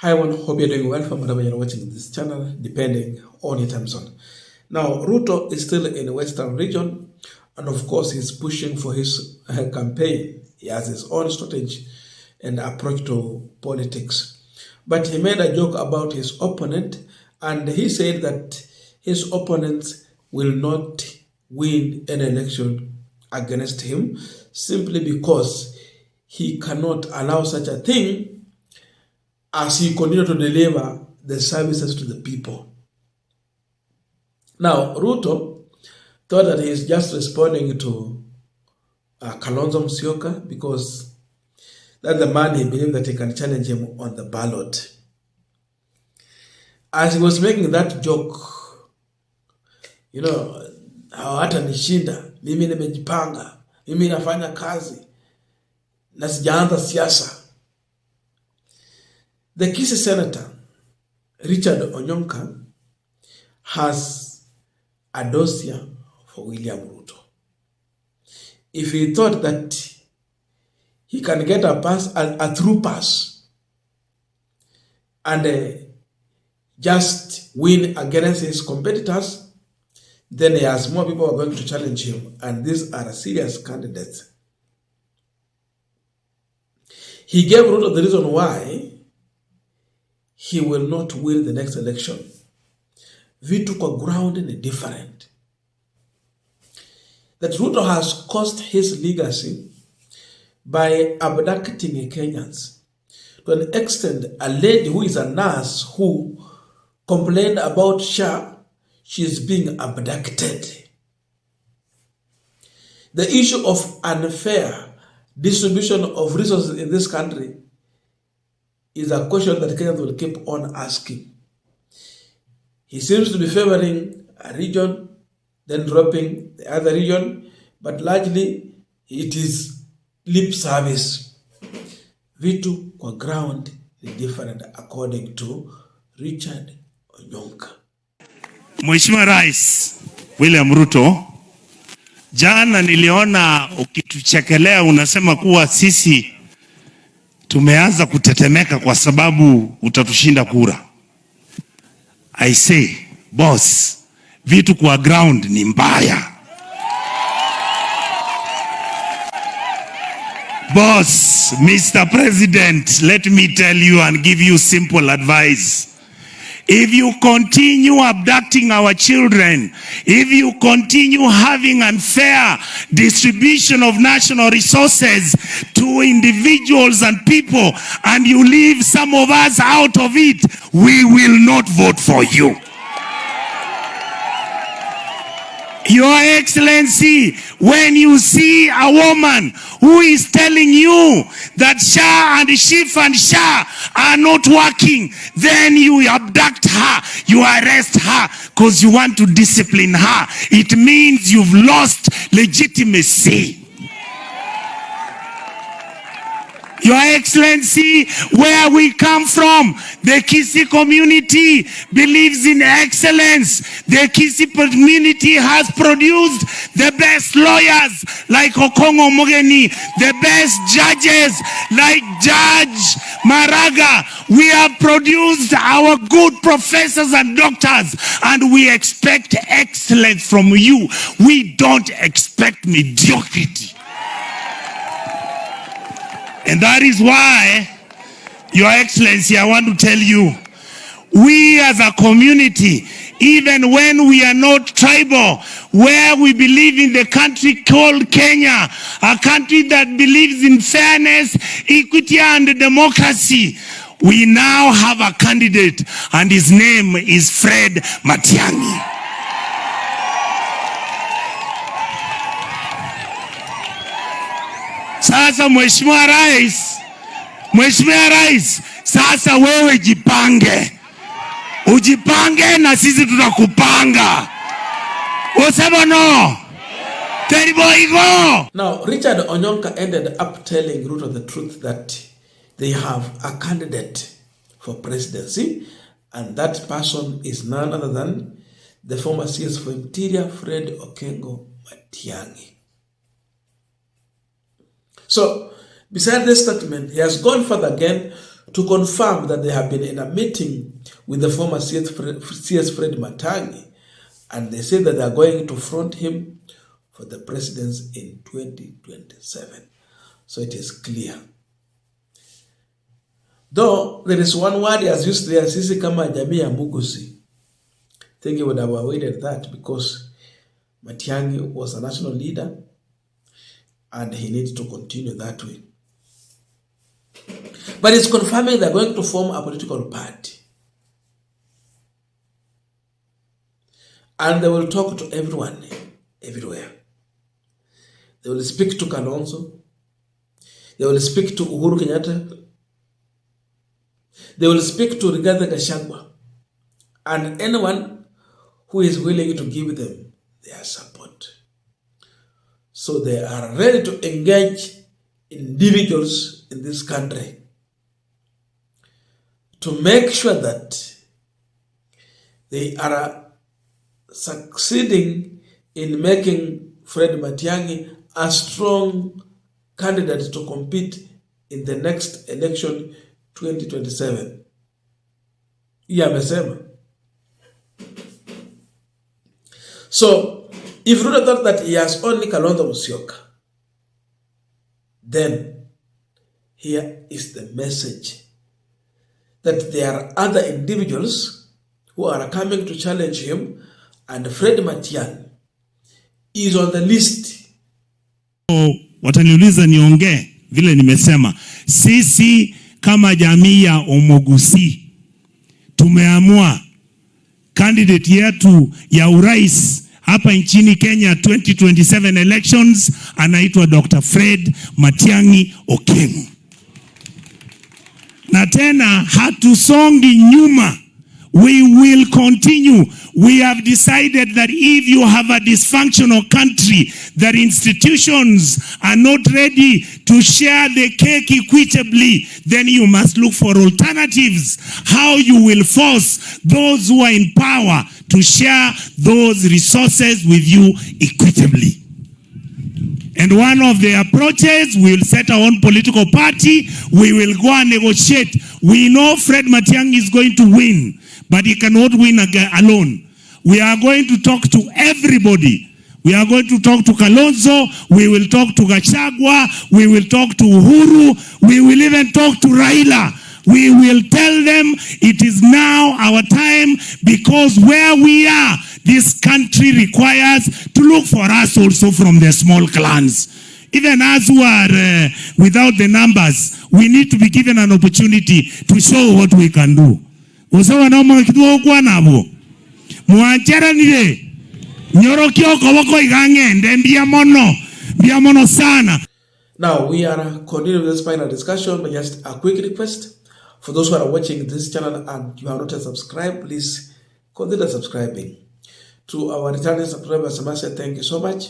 Hi everyone, hope you're doing well from wherever you're watching this channel, depending on your time zone. Now, Ruto is still in the Western region, and of course, he's pushing for his campaign. He has his own strategy and approach to politics. But he made a joke about his opponent, and he said that his opponents will not win an election against him simply because he cannot allow such a thing as he continued to deliver the services to the people. Now, Ruto thought that he is just responding to Kalonzo Musyoka because that's the man he believed that he can challenge him on the ballot. As he was making that joke, hata nishinda, mimi nimejipanga, mimi nafanya kazi, na sijaanza siasa. The Kisii Senator, Richard Onyonka, has a dossier for William Ruto. If he thought that he can get a through pass, and just win against his competitors, then he has more people who are going to challenge him, and these are serious candidates. He gave Ruto the reason why he will not win the next election. Vitu kwa ground ni different. That Ruto has cost his legacy by abducting Kenyans. To an extent, a lady who is a nurse who complained about SHA, she is being abducted. The issue of unfair distribution of resources in this country is a question that Kenyans will keep on asking. He seems to be favoring a region, then dropping the other region, but largely it is lip service. Vitu kwa ground is different according to Richard Onyonka. Mheshimiwa Rais William Ruto, jana niliona ukituchekelea unasema kuwa sisi tumeanza kutetemeka kwa sababu utatushinda kura. I say, boss, vitu kwa ground ni mbaya. Boss, Mr. President, let me tell you and give you simple advice. If you continue abducting our children, if you continue having unfair distribution of national resources to individuals and people, and you leave some of us out of it, we will not vote for you. Your Excellency, when you see a woman who is telling you that SHA and SHIF and SHA are not working, then you abduct her, you arrest her because you want to discipline her. It means you've lost legitimacy. Your Excellency, where we come from, the Kisii community believes in excellence. The Kisii community has produced the best lawyers like Okongo Mogeni, the best judges like Judge Maraga. We have produced our good professors and doctors, and we expect excellence from you. We don't expect mediocrity. And that is why, Your Excellency, I want to tell you, we as a community, even when we are not tribal, where we believe in the country called Kenya, a country that believes in fairness, equity, and democracy, we now have a candidate, and his name is Fred Matiangi. Sasa Mheshimiwa Rais, sasa wewe jipange. Ujipange na sisi tutakupanga. Usema no. Now, Richard Onyonka ended up telling Ruto the truth that they have a candidate for presidency, and that person is none other than the former CS for Interior, Fred Okengo Matiangi. So, beside this statement, he has gone further again to confirm that they have been in a meeting with the former CS Fred Matiangi, and they say that they are going to front him for the presidency in 2027. So it is clear. Though there is one word as used there, sisi kama jamii ya Mugusi. I think he would have avoided that because Matiangi was a national leader and he needs to continue that way. But it's confirming they're going to form a political party. And they will talk to everyone, everywhere. They will speak to Kalonzo. They will speak to Uhuru Kenyatta. They will speak to Gachagwa. And anyone who is willing to give them their support. So they are ready to engage individuals in this country to make sure that they are succeeding in making Fred Matiangi a strong candidate to compete in the next election 2027. Iya amesema. So, if Ruto thought that he has only Kalonzo Musyoka, then here is the message that there are other individuals who are coming to challenge him, and Fred Matiangi is on the list. Wataniuliza niongee vile nimesema. Sisi kama jamii ya Omogusi tumeamua candidate yetu ya urais hapa nchini Kenya 2027 elections anaitwa Dr. Fred Matiangi Okengo. Na tena hatusongi nyuma. We will continue. We have decided that if you have a dysfunctional country, that institutions are not ready to share the cake equitably, then you must look for alternatives. How you will force those who are in power to share those resources with you equitably. And one of the approaches, we will set our own political party. We will go and negotiate. We know Fred Matiangi is going to win, but he cannot win alone. We are going to talk to everybody. We are going to talk to Kalonzo. We will talk to Gachagwa. We will talk to Uhuru. We will even talk to Raila. We will tell them it is now our time, because where we are, this country requires to look for us also from the small clans. Even as who are without the numbers, we need to be given an opportunity to show what we can do. Usawa na mwakitua kwa nabo. Mwachara nile. Nyorokio kawako igangende. Mbiamono sana. Now we are continuing this final discussion, but just a quick request. For those who are watching this channel and you have not subscribed, please consider subscribing. To our returning subscribers, I must say thank you so much.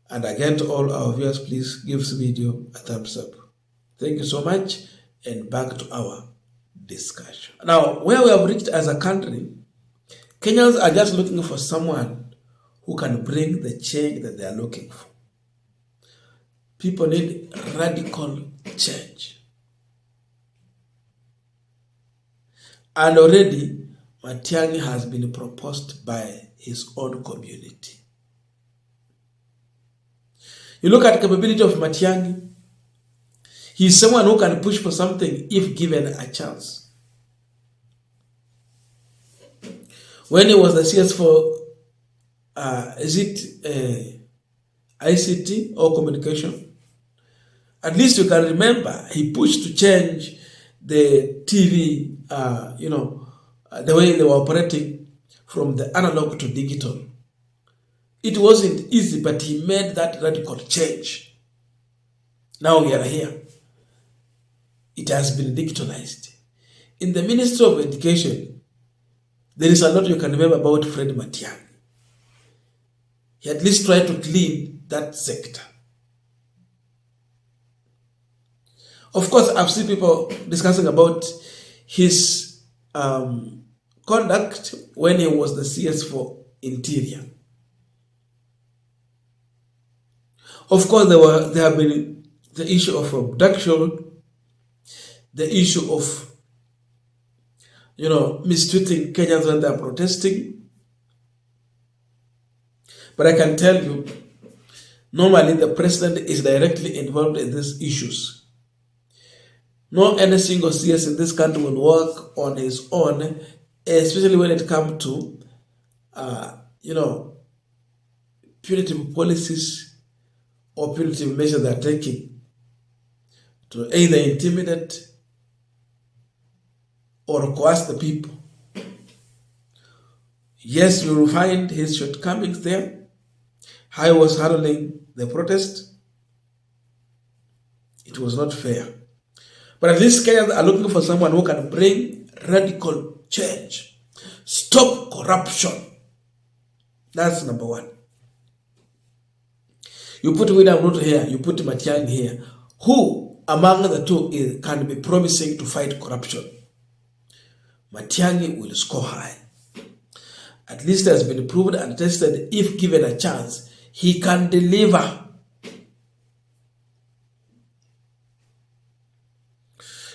And again, to all our viewers, please give this video a thumbs up. Thank you so much, and back to our discussion. Now, where we have reached as a country, Kenyans are just looking for someone who can bring the change that they are looking for. People need radical change. And already, Matiangi has been proposed by his own community. You look at the capability of Matiangi. He's someone who can push for something if given a chance. When he was the CS for, ICT or communication? At least you can remember, he pushed to change the TV, the way they were operating from the analog to digital. It wasn't easy, but he made that radical change. Now we are here. It has been digitalized. In the Ministry of Education, there is a lot you can remember about Fred Matiangi. He at least tried to clean that sector. Of course, I've seen people discussing about his conduct when he was the CS for Interior. Of course, there have been the issue of abduction, the issue of mistreating Kenyans when they are protesting. But I can tell you, normally the president is directly involved in these issues. No any single CS in this country will work on his own, especially when it comes to, punitive policies or punitive measures they are taking to either intimidate or coerce the people. Yes, you will find his shortcomings there. How he was handling the protest, it was not fair. But at least Kenyans are looking for someone who can bring radical change, stop corruption. That's number one. You put William Ruto here, you put Matiangi here. Who among the two can be promising to fight corruption? Matiangi will score high. At least it has been proven and tested, if given a chance, he can deliver.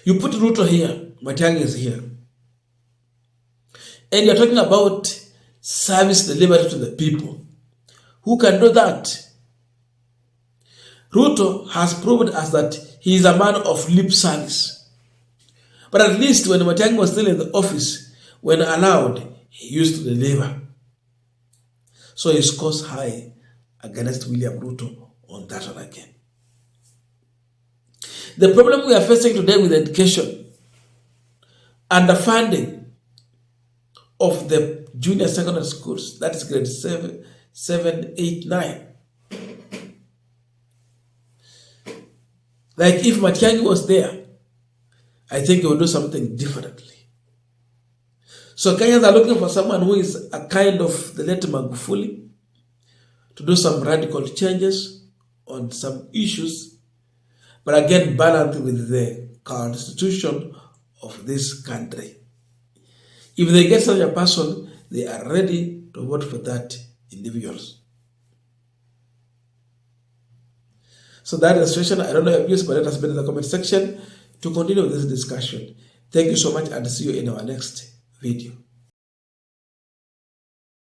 You put Ruto here, Matiangi is here. And you're talking about service delivery to the people. Who can do that? Ruto has proven us that he is a man of lip service. But at least when Matiangi was still in the office, when allowed, he used to deliver. So he scores high against William Ruto on that one again. The problem we are facing today with education and the funding of the junior secondary schools, that is grade 7, 8, 9. Like if Matiangi was there, I think he would do something differently. So Kenyans are looking for someone who is a kind of the late Magufuli to do some radical changes on some issues, but again balanced with the constitution of this country. If they get such a person, they are ready to vote for that individual. So that is the situation. I don't know your views, but let us be in the comment section to continue this discussion. Thank you so much and see you in our next video.